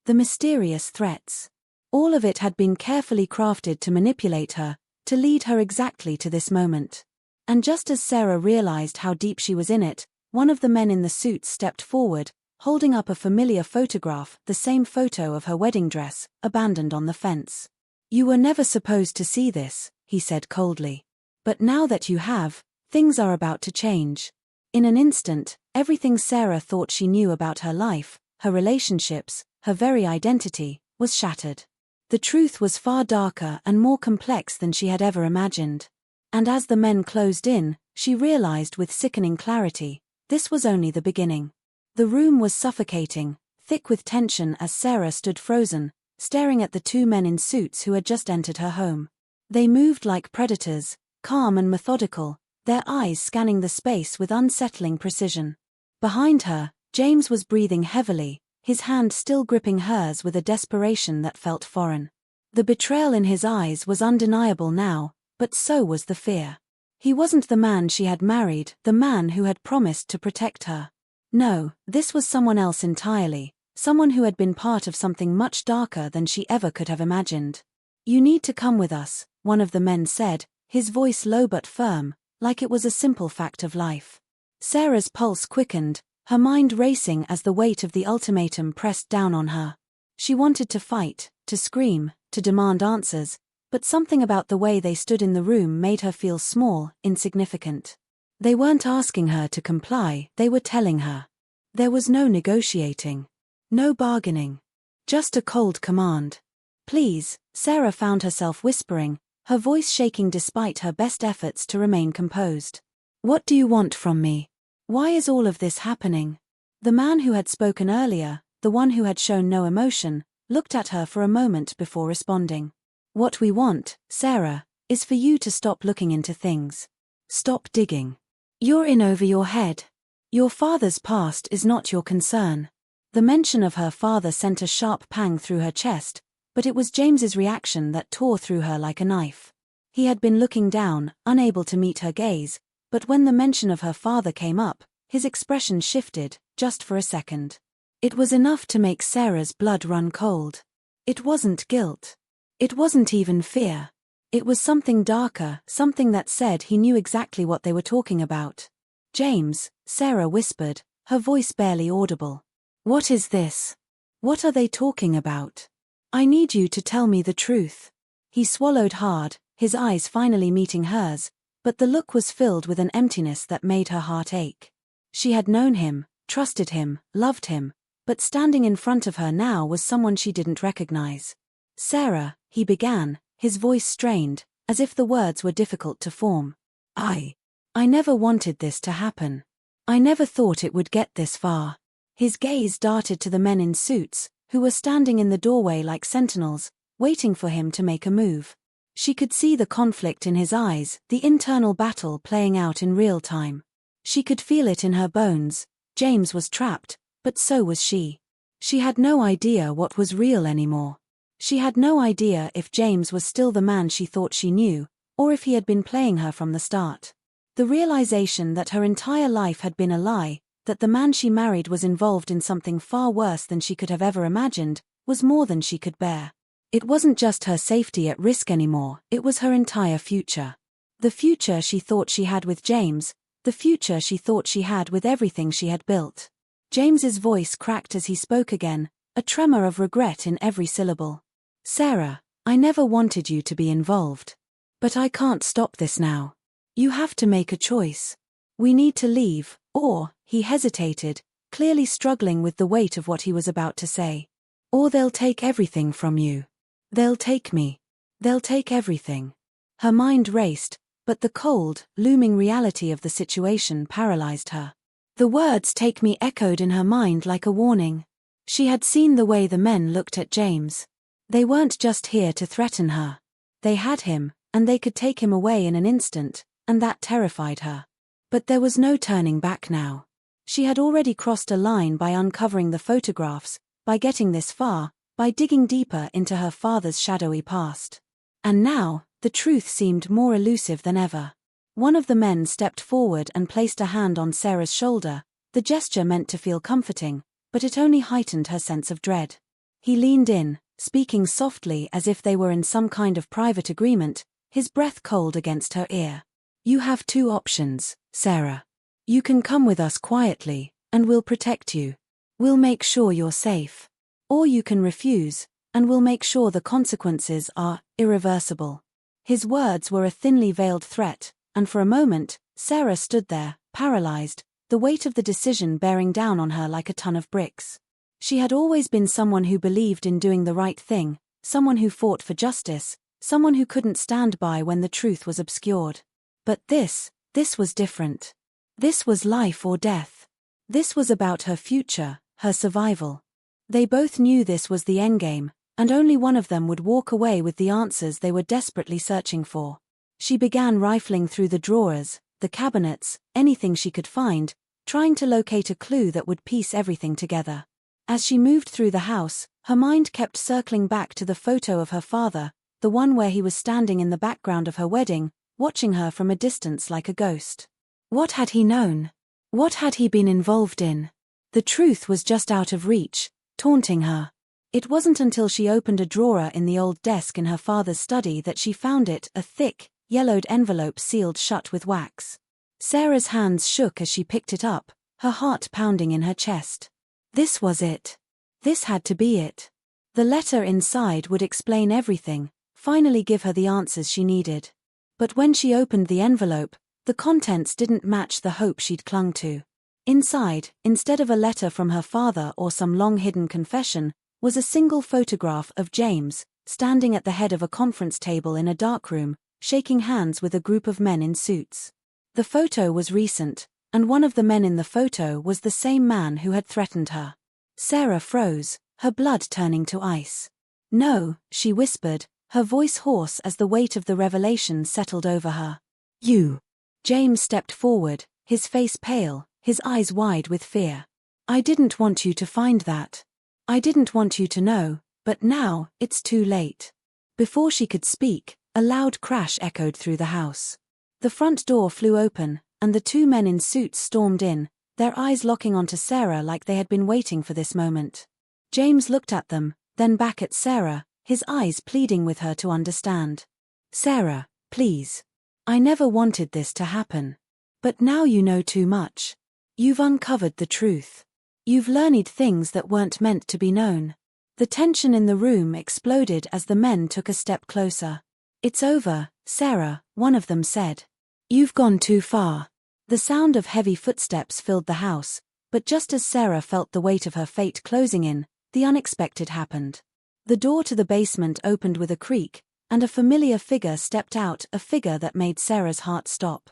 The mysterious threats. All of it had been carefully crafted to manipulate her, to lead her exactly to this moment. And just as Sarah realized how deep she was in it, one of the men in the suits stepped forward, holding up a familiar photograph, the same photo of her wedding dress, abandoned on the fence. "You were never supposed to see this," he said coldly. "But now that you have, things are about to change." In an instant, everything Sarah thought she knew about her life, her relationships, her very identity, was shattered. The truth was far darker and more complex than she had ever imagined. And as the men closed in, she realized with sickening clarity, this was only the beginning. The room was suffocating, thick with tension as Sarah stood frozen, staring at the two men in suits who had just entered her home. They moved like predators, calm and methodical, their eyes scanning the space with unsettling precision. Behind her, James was breathing heavily, his hand still gripping hers with a desperation that felt foreign. The betrayal in his eyes was undeniable now, but so was the fear. He wasn't the man she had married, the man who had promised to protect her. No, this was someone else entirely, someone who had been part of something much darker than she ever could have imagined. "You need to come with us," one of the men said, his voice low but firm, like it was a simple fact of life. Sarah's pulse quickened, her mind racing as the weight of the ultimatum pressed down on her. She wanted to fight, to scream, to demand answers, but something about the way they stood in the room made her feel small, insignificant. They weren't asking her to comply, they were telling her. There was no negotiating. No bargaining. Just a cold command. "Please," Sarah found herself whispering, her voice shaking despite her best efforts to remain composed. "What do you want from me? Why is all of this happening?" The man who had spoken earlier, the one who had shown no emotion, looked at her for a moment before responding. "What we want, Sarah, is for you to stop looking into things. Stop digging. You're in over your head. Your father's past is not your concern." The mention of her father sent a sharp pang through her chest, but it was James's reaction that tore through her like a knife. He had been looking down, unable to meet her gaze, but when the mention of her father came up, his expression shifted, just for a second. It was enough to make Sarah's blood run cold. It wasn't guilt. It wasn't even fear. It was something darker, something that said he knew exactly what they were talking about. James, Sarah whispered, her voice barely audible. What is this? What are they talking about? I need you to tell me the truth. He swallowed hard, his eyes finally meeting hers, but the look was filled with an emptiness that made her heart ache. She had known him, trusted him, loved him, but standing in front of her now was someone she didn't recognize. Sarah, he began, his voice strained, as if the words were difficult to form. I never wanted this to happen. I never thought it would get this far. His gaze darted to the men in suits, who were standing in the doorway like sentinels, waiting for him to make a move. She could see the conflict in his eyes, the internal battle playing out in real time. She could feel it in her bones. James was trapped, but so was she. She had no idea what was real anymore. She had no idea if James was still the man she thought she knew, or if he had been playing her from the start. The realization that her entire life had been a lie, that the man she married was involved in something far worse than she could have ever imagined, was more than she could bear. It wasn't just her safety at risk anymore, it was her entire future. The future she thought she had with James, the future she thought she had with everything she had built. James's voice cracked as he spoke again, a tremor of regret in every syllable. Sarah, I never wanted you to be involved. But I can't stop this now. You have to make a choice. We need to leave, or, he hesitated, clearly struggling with the weight of what he was about to say. Or they'll take everything from you. They'll take me. They'll take everything. Her mind raced, but the cold, looming reality of the situation paralyzed her. The words "take me" echoed in her mind like a warning. She had seen the way the men looked at James. They weren't just here to threaten her. They had him, and they could take him away in an instant, and that terrified her. But there was no turning back now. She had already crossed a line by uncovering the photographs, by getting this far, by digging deeper into her father's shadowy past. And now, the truth seemed more elusive than ever. One of the men stepped forward and placed a hand on Sarah's shoulder, the gesture meant to feel comforting, but it only heightened her sense of dread. He leaned in, speaking softly as if they were in some kind of private agreement, his breath cold against her ear. You have two options, Sarah. You can come with us quietly, and we'll protect you. We'll make sure you're safe. Or you can refuse, and we'll make sure the consequences are irreversible. His words were a thinly veiled threat, and for a moment, Sarah stood there, paralyzed, the weight of the decision bearing down on her like a ton of bricks. She had always been someone who believed in doing the right thing, someone who fought for justice, someone who couldn't stand by when the truth was obscured. But this was different. This was life or death. This was about her future, her survival. They both knew this was the endgame, and only one of them would walk away with the answers they were desperately searching for. She began rifling through the drawers, the cabinets, anything she could find, trying to locate a clue that would piece everything together. As she moved through the house, her mind kept circling back to the photo of her father, the one where he was standing in the background of her wedding, watching her from a distance like a ghost. What had he known? What had he been involved in? The truth was just out of reach, taunting her. It wasn't until she opened a drawer in the old desk in her father's study that she found it, a thick, yellowed envelope sealed shut with wax. Sarah's hands shook as she picked it up, her heart pounding in her chest. This was it. This had to be it. The letter inside would explain everything, finally give her the answers she needed. But when she opened the envelope, the contents didn't match the hope she'd clung to. Inside, instead of a letter from her father or some long-hidden confession, was a single photograph of James, standing at the head of a conference table in a dark room, shaking hands with a group of men in suits. The photo was recent, and one of the men in the photo was the same man who had threatened her. Sarah froze, her blood turning to ice. No, she whispered, her voice hoarse as the weight of the revelation settled over her. You. James stepped forward, his face pale, his eyes wide with fear. I didn't want you to find that. I didn't want you to know, but now, it's too late. Before she could speak, a loud crash echoed through the house. The front door flew open, and the two men in suits stormed in, their eyes locking onto Sarah like they had been waiting for this moment. James looked at them, then back at Sarah, his eyes pleading with her to understand. Sarah, please. I never wanted this to happen. But now you know too much. You've uncovered the truth. You've learned things that weren't meant to be known. The tension in the room exploded as the men took a step closer. It's over, Sarah, one of them said. You've gone too far. The sound of heavy footsteps filled the house, but just as Sarah felt the weight of her fate closing in, the unexpected happened. The door to the basement opened with a creak, and a familiar figure stepped out, a figure that made Sarah's heart stop.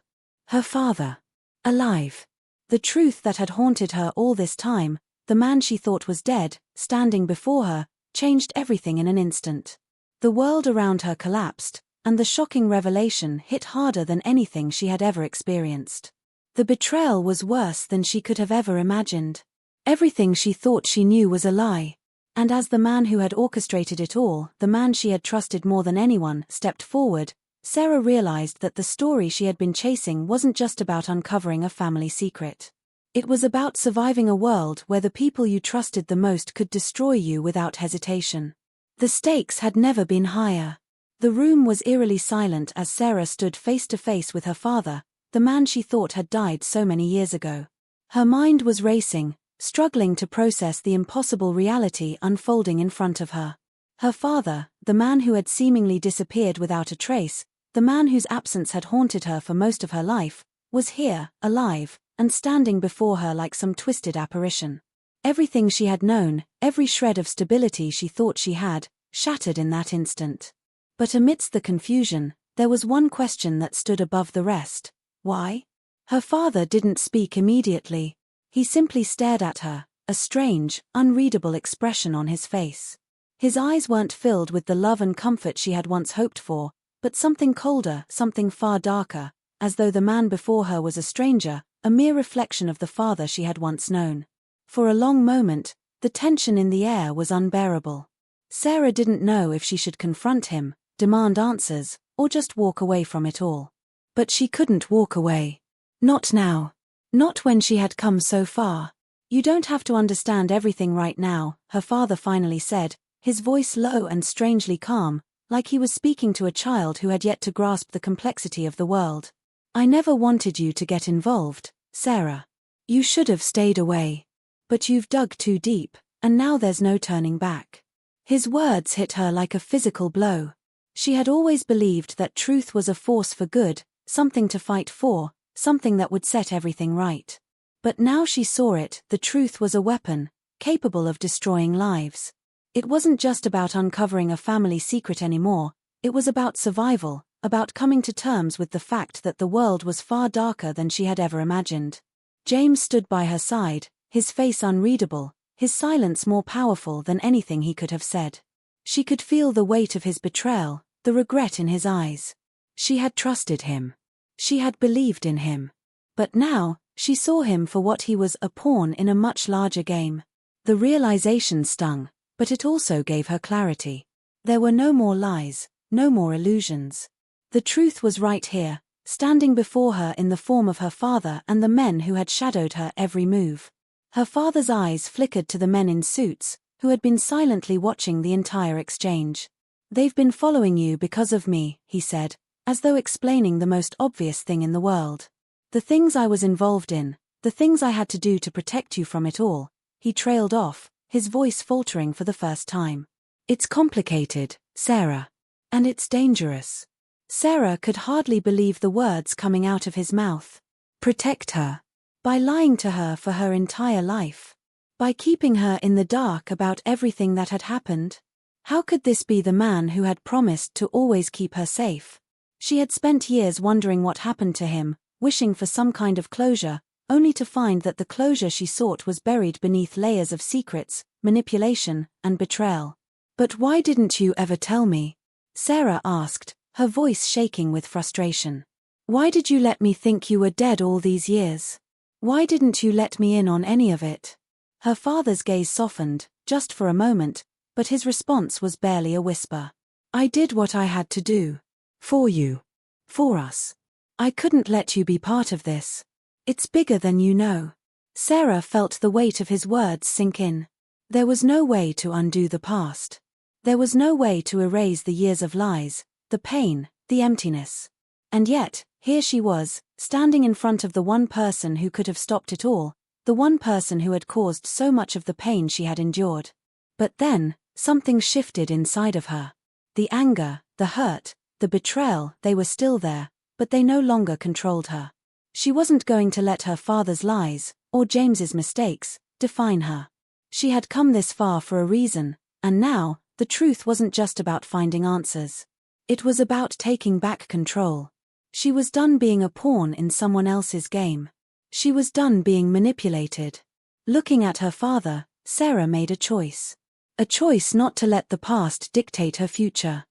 Her father. Alive. The truth that had haunted her all this time, the man she thought was dead, standing before her, changed everything in an instant. The world around her collapsed, and the shocking revelation hit harder than anything she had ever experienced. The betrayal was worse than she could have ever imagined. Everything she thought she knew was a lie. And as the man who had orchestrated it all, the man she had trusted more than anyone, stepped forward, Sarah realized that the story she had been chasing wasn't just about uncovering a family secret. It was about surviving a world where the people you trusted the most could destroy you without hesitation. The stakes had never been higher. The room was eerily silent as Sarah stood face to face with her father, the man she thought had died so many years ago. Her mind was racing, struggling to process the impossible reality unfolding in front of her. Her father, the man who had seemingly disappeared without a trace, the man whose absence had haunted her for most of her life, was here, alive, and standing before her like some twisted apparition. Everything she had known, every shred of stability she thought she had, shattered in that instant. But amidst the confusion, there was one question that stood above the rest. Why? Her father didn't speak immediately. He simply stared at her, a strange, unreadable expression on his face. His eyes weren't filled with the love and comfort she had once hoped for, but something colder, something far darker, as though the man before her was a stranger, a mere reflection of the father she had once known. For a long moment, the tension in the air was unbearable. Sarah didn't know if she should confront him, demand answers, or just walk away from it all. But she couldn't walk away. Not now. Not when she had come so far. You don't have to understand everything right now, her father finally said, his voice low and strangely calm, like he was speaking to a child who had yet to grasp the complexity of the world. I never wanted you to get involved, Sarah. You should have stayed away. But you've dug too deep, and now there's no turning back. His words hit her like a physical blow. She had always believed that truth was a force for good, something to fight for, something that would set everything right. But now she saw it, the truth was a weapon, capable of destroying lives. It wasn't just about uncovering a family secret anymore, it was about survival, about coming to terms with the fact that the world was far darker than she had ever imagined. James stood by her side, his face unreadable, his silence more powerful than anything he could have said. She could feel the weight of his betrayal, the regret in his eyes. She had trusted him. She had believed in him. But now, she saw him for what he was, a pawn in a much larger game. The realization stung, but it also gave her clarity. There were no more lies, no more illusions. The truth was right here, standing before her in the form of her father and the men who had shadowed her every move. Her father's eyes flickered to the men in suits, who had been silently watching the entire exchange. They've been following you because of me, he said, as though explaining the most obvious thing in the world. The things I was involved in, the things I had to do to protect you from it all. He trailed off, his voice faltering for the first time. It's complicated, Sarah. And it's dangerous. Sarah could hardly believe the words coming out of his mouth. Protect her. By lying to her for her entire life. By keeping her in the dark about everything that had happened. How could this be the man who had promised to always keep her safe? She had spent years wondering what happened to him, wishing for some kind of closure, only to find that the closure she sought was buried beneath layers of secrets, manipulation, and betrayal. But why didn't you ever tell me? Sarah asked, her voice shaking with frustration. Why did you let me think you were dead all these years? Why didn't you let me in on any of it? Her father's gaze softened, just for a moment, but his response was barely a whisper. I did what I had to do. For you. For us. I couldn't let you be part of this. It's bigger than you know. Sarah felt the weight of his words sink in. There was no way to undo the past. There was no way to erase the years of lies, the pain, the emptiness. And yet, here she was, standing in front of the one person who could have stopped it all, the one person who had caused so much of the pain she had endured. But then, something shifted inside of her. The anger, the hurt, the betrayal, they were still there, but they no longer controlled her. She wasn't going to let her father's lies, or James's mistakes, define her. She had come this far for a reason, and now, the truth wasn't just about finding answers. It was about taking back control. She was done being a pawn in someone else's game. She was done being manipulated. Looking at her father, Sarah made a choice. A choice not to let the past dictate her future.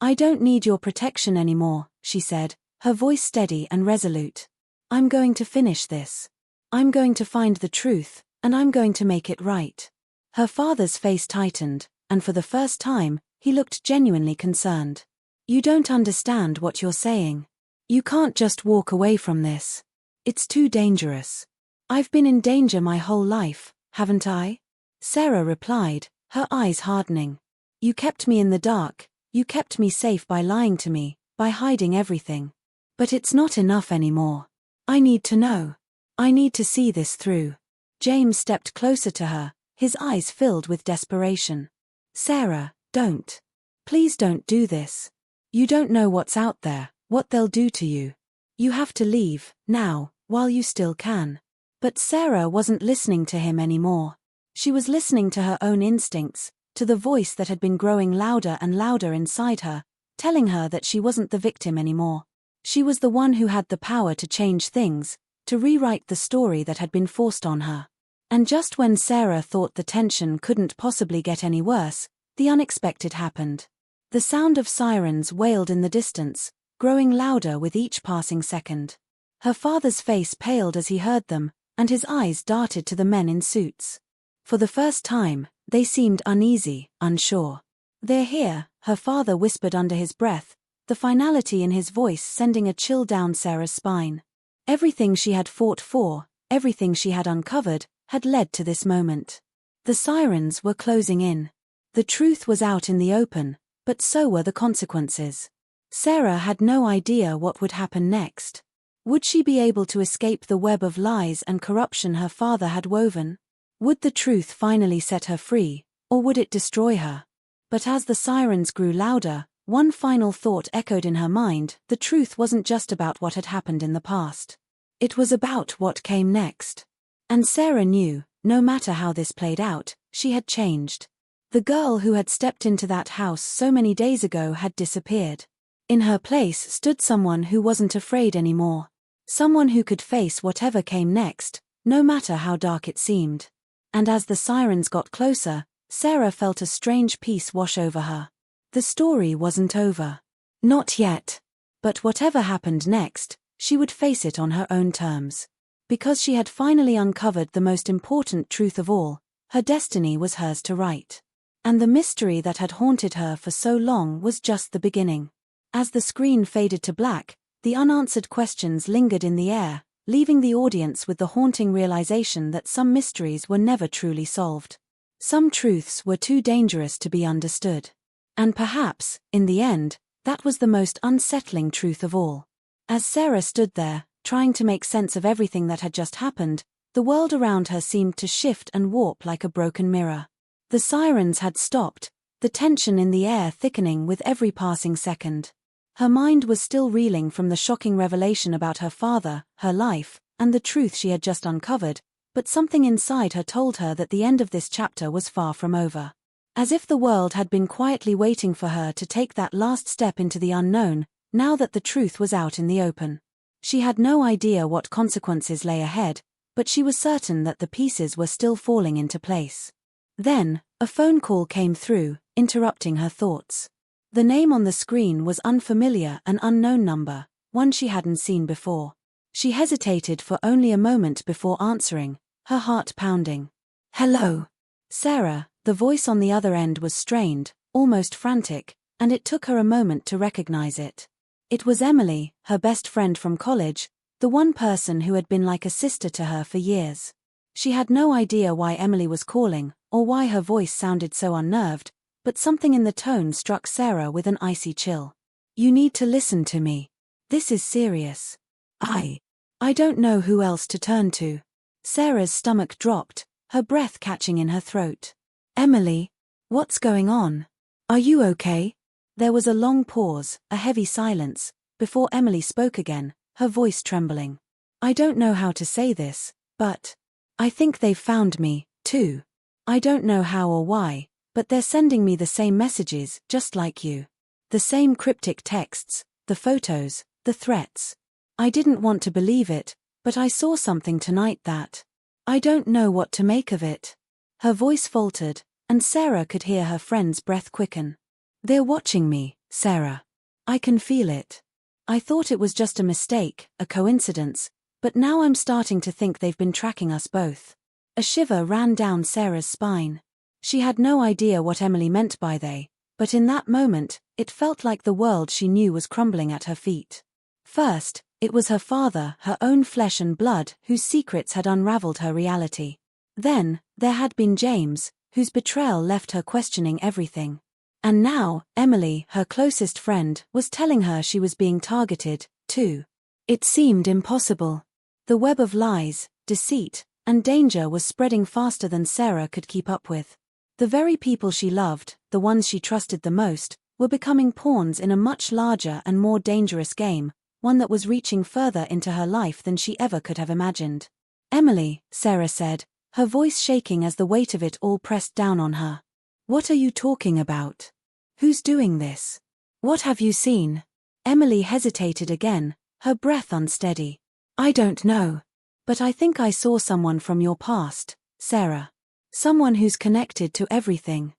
"I don't need your protection anymore," she said, her voice steady and resolute. "I'm going to finish this. I'm going to find the truth, and I'm going to make it right." Her father's face tightened, and for the first time, he looked genuinely concerned. "You don't understand what you're saying. You can't just walk away from this. It's too dangerous." "I've been in danger my whole life, haven't I?" Sarah replied, her eyes hardening. "You kept me in the dark, you kept me safe by lying to me, by hiding everything. But it's not enough anymore. I need to know. I need to see this through." James stepped closer to her, his eyes filled with desperation. "Sarah, don't. Please don't do this. You don't know what's out there, what they'll do to you. You have to leave, now, while you still can." But Sarah wasn't listening to him anymore. She was listening to her own instincts, to the voice that had been growing louder and louder inside her, telling her that she wasn't the victim anymore. She was the one who had the power to change things, to rewrite the story that had been forced on her. And just when Sarah thought the tension couldn't possibly get any worse, the unexpected happened. The sound of sirens wailed in the distance, growing louder with each passing second. Her father's face paled as he heard them, and his eyes darted to the men in suits. For the first time, they seemed uneasy, unsure. "They're here," her father whispered under his breath, the finality in his voice sending a chill down Sarah's spine. Everything she had fought for, everything she had uncovered, had led to this moment. The sirens were closing in. The truth was out in the open, but so were the consequences. Sarah had no idea what would happen next. Would she be able to escape the web of lies and corruption her father had woven? Would the truth finally set her free, or would it destroy her? But as the sirens grew louder, one final thought echoed in her mind: the truth wasn't just about what had happened in the past. It was about what came next. And Sarah knew, no matter how this played out, she had changed. The girl who had stepped into that house so many days ago had disappeared. In her place stood someone who wasn't afraid anymore. Someone who could face whatever came next, no matter how dark it seemed. And as the sirens got closer, Sarah felt a strange peace wash over her. The story wasn't over. Not yet. But whatever happened next, she would face it on her own terms. Because she had finally uncovered the most important truth of all: her destiny was hers to write. And the mystery that had haunted her for so long was just the beginning. As the screen faded to black, the unanswered questions lingered in the air, leaving the audience with the haunting realization that some mysteries were never truly solved. Some truths were too dangerous to be understood. And perhaps, in the end, that was the most unsettling truth of all. As Sarah stood there, trying to make sense of everything that had just happened, the world around her seemed to shift and warp like a broken mirror. The sirens had stopped, the tension in the air thickening with every passing second. Her mind was still reeling from the shocking revelation about her father, her life, and the truth she had just uncovered, but something inside her told her that the end of this chapter was far from over. As if the world had been quietly waiting for her to take that last step into the unknown, now that the truth was out in the open. She had no idea what consequences lay ahead, but she was certain that the pieces were still falling into place. Then, a phone call came through, interrupting her thoughts. The name on the screen was unfamiliar, an unknown number, one she hadn't seen before. She hesitated for only a moment before answering, her heart pounding. "Hello." Sarah, the voice on the other end was strained, almost frantic, and it took her a moment to recognize it. It was Emily, her best friend from college, the one person who had been like a sister to her for years. She had no idea why Emily was calling, or why her voice sounded so unnerved, but something in the tone struck Sarah with an icy chill. "You need to listen to me. This is serious. I don't know who else to turn to." Sarah's stomach dropped, her breath catching in her throat. "Emily, what's going on? Are you okay?" There was a long pause, a heavy silence, before Emily spoke again, her voice trembling. "I don't know how to say this, but I think they've found me, too. I don't know how or why, but they're sending me the same messages, just like you. The same cryptic texts, the photos, the threats. I didn't want to believe it, but I saw something tonight that I don't know what to make of it." Her voice faltered, and Sarah could hear her friend's breath quicken. "They're watching me, Sarah. I can feel it. I thought it was just a mistake, a coincidence, but now I'm starting to think they've been tracking us both." A shiver ran down Sarah's spine. She had no idea what Emily meant by they, but in that moment, it felt like the world she knew was crumbling at her feet. First, it was her father, her own flesh and blood, whose secrets had unraveled her reality. Then, there had been James, whose betrayal left her questioning everything. And now, Emily, her closest friend, was telling her she was being targeted, too. It seemed impossible. The web of lies, deceit, and danger was spreading faster than Sarah could keep up with. The very people she loved, the ones she trusted the most, were becoming pawns in a much larger and more dangerous game, one that was reaching further into her life than she ever could have imagined. "Emily," Sarah said, her voice shaking as the weight of it all pressed down on her. "What are you talking about? Who's doing this? What have you seen?" Emily hesitated again, her breath unsteady. "I don't know. But I think I saw someone from your past, Sarah. Someone who's connected to everything.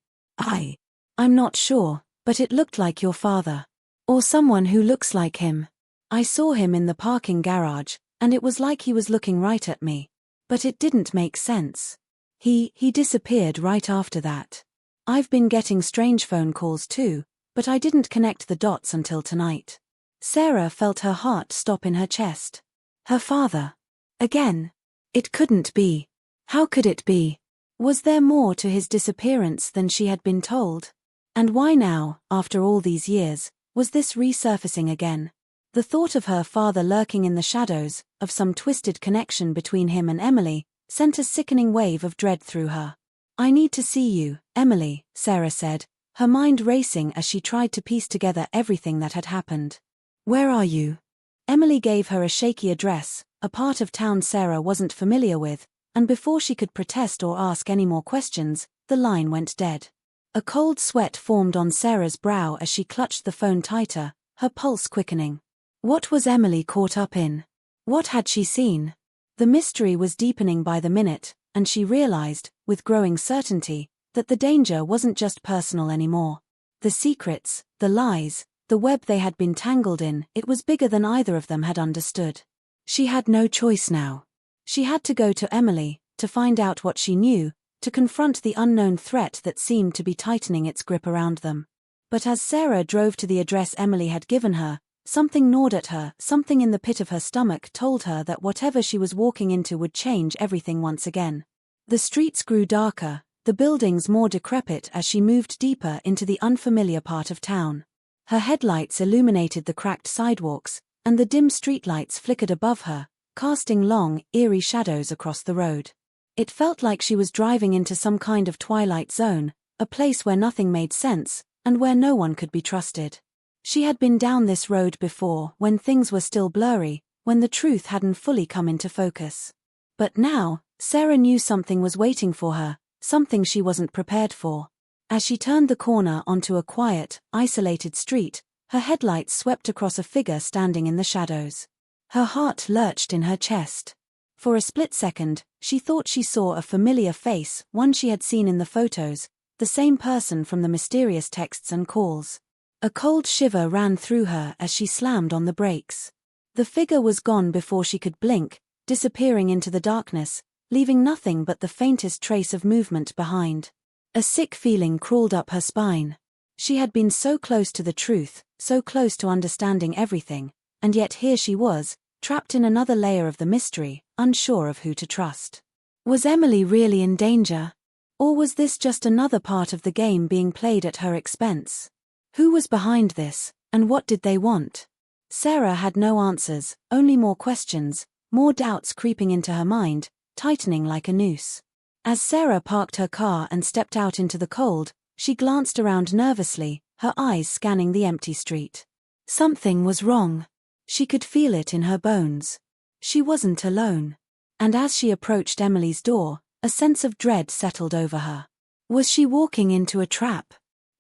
I'm not sure, but it looked like your father. Or someone who looks like him. I saw him in the parking garage, and it was like he was looking right at me. But it didn't make sense. He disappeared right after that. I've been getting strange phone calls too, but I didn't connect the dots until tonight." Sarah felt her heart stop in her chest. Her father. Again. It couldn't be. How could it be? Was there more to his disappearance than she had been told? And why now, after all these years, was this resurfacing again? The thought of her father lurking in the shadows, of some twisted connection between him and Emily, sent a sickening wave of dread through her. "I need to see you, Emily," Sarah said, her mind racing as she tried to piece together everything that had happened. "Where are you?" Emily gave her a shaky address, a part of town Sarah wasn't familiar with, and before she could protest or ask any more questions, the line went dead. A cold sweat formed on Sarah's brow as she clutched the phone tighter, her pulse quickening. What was Emily caught up in? What had she seen? The mystery was deepening by the minute, and she realized, with growing certainty, that the danger wasn't just personal anymore. The secrets, the lies, the web they had been tangled in, it was bigger than either of them had understood. She had no choice now. She had to go to Emily, to find out what she knew, to confront the unknown threat that seemed to be tightening its grip around them. But as Sarah drove to the address Emily had given her, something gnawed at her, something in the pit of her stomach told her that whatever she was walking into would change everything once again. The streets grew darker, the buildings more decrepit as she moved deeper into the unfamiliar part of town. Her headlights illuminated the cracked sidewalks, and the dim streetlights flickered above her, casting long, eerie shadows across the road. It felt like she was driving into some kind of twilight zone, a place where nothing made sense, and where no one could be trusted. She had been down this road before, when things were still blurry, when the truth hadn't fully come into focus. But now, Sarah knew something was waiting for her, something she wasn't prepared for. As she turned the corner onto a quiet, isolated street, her headlights swept across a figure standing in the shadows. Her heart lurched in her chest. For a split second, she thought she saw a familiar face, one she had seen in the photos, the same person from the mysterious texts and calls. A cold shiver ran through her as she slammed on the brakes. The figure was gone before she could blink, disappearing into the darkness, leaving nothing but the faintest trace of movement behind. A sick feeling crawled up her spine. She had been so close to the truth, so close to understanding everything, and yet here she was, trapped in another layer of the mystery, unsure of who to trust. Was Emily really in danger? Or was this just another part of the game being played at her expense? Who was behind this, and what did they want? Sarah had no answers, only more questions, more doubts creeping into her mind, tightening like a noose. As Sarah parked her car and stepped out into the cold, she glanced around nervously, her eyes scanning the empty street. Something was wrong. She could feel it in her bones. She wasn't alone. And as she approached Emily's door, a sense of dread settled over her. Was she walking into a trap?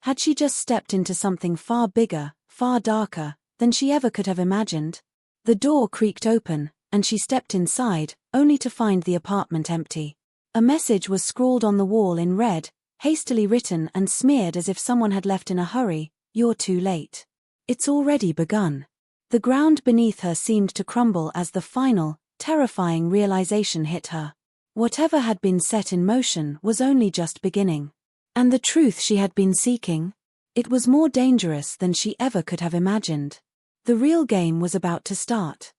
Had she just stepped into something far bigger, far darker, than she ever could have imagined? The door creaked open, and she stepped inside, only to find the apartment empty. A message was scrawled on the wall in red, hastily written and smeared as if someone had left in a hurry. "You're too late. It's already begun." The ground beneath her seemed to crumble as the final, terrifying realization hit her. Whatever had been set in motion was only just beginning. And the truth she had been seeking? It was more dangerous than she ever could have imagined. The real game was about to start.